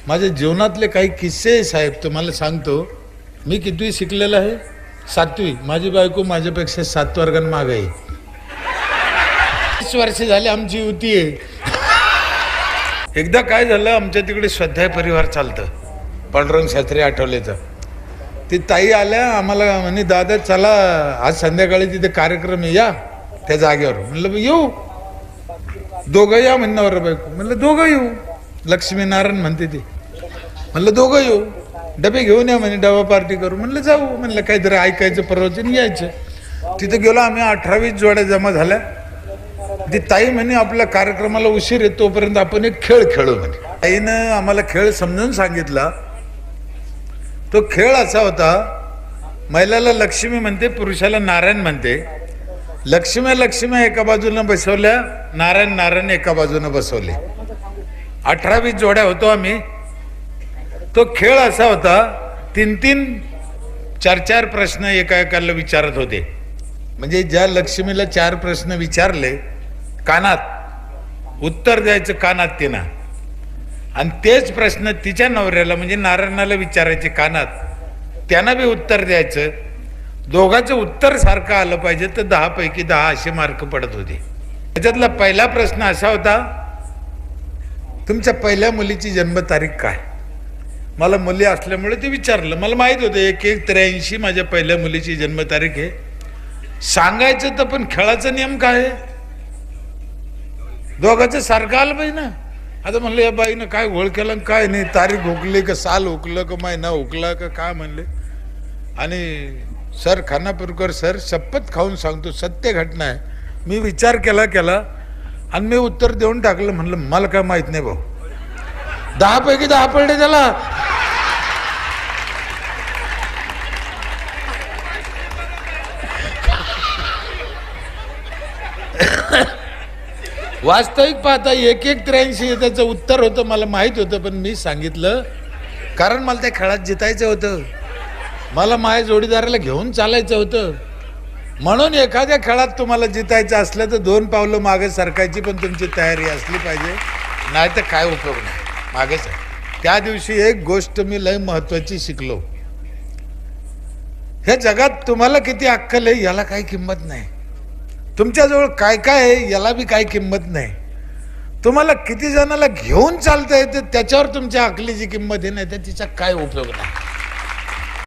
माझ्या जीवनातले काही किस्से साहेब तुम्हाला सांगतो. मी कितवी शिकलेला आहे? 7वी. माझी बायको माझ्यापेक्षा 7 वर्गांनी मागे आहे. 20 वर्ष झाले आमची युती आहे. एकदा काय झालं, आमच्या तिकडे स्वाध्याय परिवार चालतं, पांडुरंग शास्त्री आठवलेचं. ती ताई आल्या आम्हाला म्हणे, दादा चला आज संध्याकाळी तिथे कार्यक्रम आहे, या त्या जागेवर. म्हणलं येऊ. दोघं या म्हणण्यावर बायको. म्हणलं दोघं येऊ. लक्ष्मीनारायण म्हणते ती. म्हणलं दोघं येऊ. डबे घेऊन या म्हणे, डबा पार्टी करू. म्हणलं जाऊ. म्हणलं काहीतरी ऐकायचं, प्रवचन यायचं. तिथं गेलो आम्ही. 18-20 जोड्या जमा झाल्या. ती ताई म्हणे आपल्या कार्यक्रमाला उशीर आहे, तोपर्यंत आपण एक खेळ खेळू म्हणे. ताईनं आम्हाला खेळ समजून सांगितला. तो खेळ असा होता, महिलाला लक्ष्मी म्हणते, पुरुषाला नारायण म्हणते. लक्ष्म्या एका बाजूनं बसवल्या, नारायण एका बाजूनं बसवले. 18-20 जोड्या होतो आम्ही. तो खेळ असा होता, 3-3 4-4 प्रश्न एकाला विचारत होते. म्हणजे ज्या लक्ष्मीला 4 प्रश्न विचारले कानात, उत्तर द्यायचं कानात तिनं, आणि तेच प्रश्न तिच्या नवऱ्याला म्हणजे नारायणाला विचारायचे कानात, त्यांना बी उत्तर द्यायचं. दोघांचं उत्तर सारखं आलं पाहिजे तर 10 पैकी 10 असे मार्क पडत होते. त्याच्यातला पहिला प्रश्न असा होता, तुमच्या पहिल्या मुलीची जन्मतारीख काय? मला मुली असल्यामुळे ते विचारलं. मला माहित होतं 1183 माझ्या पहिल्या मुलीची जन्मतारीख आहे. सांगायचं तर पण खेळाचा नियम काय आहे? दोघांचं सारखं आलं पाहिजे ना. आता म्हणलं या बाईनं काय घोळ केला काय नाही, तारीख हुकली का साल हुकलं का महिना हुकला का काय म्हणले. आणि सर खानापूरकर सर, शपथ खाऊन सांगतो सत्य घटना आहे, मी विचार केला आणि मी उत्तर देऊन टाकलं. म्हणलं मला काय माहित नाही भाऊ. 10 पैकी 10 पडले त्याला. वास्तविक पाहता 1183 त्याचं उत्तर होतं. मला माहित होतं, पण मी सांगितलं कारण मला त्या खेळात जितायचं होतं. मला माझ्या जोडीदाराला घेऊन चालायचं होतं. म्हणून एखाद्या खेळात तुम्हाला जितायचं असलं तर 2 पावलं मागे सरकायची पण तुमची तयारी असली पाहिजे, नाही तर काय उपयोग नाही, मागेच आहे. त्या दिवशी एक गोष्ट मी लय महत्वाची शिकलो. ह्या जगात तुम्हाला किती अक्कल आहे याला काही किंमत नाही. तुमच्याजवळ काय काय आहे याला बी काही किंमत नाही. तुम्हाला किती जणाला घेऊन चालता येते त्याच्यावर तुमच्या अकलीची किंमत आहे, नाही तर तिचा काय उपयोग नाही.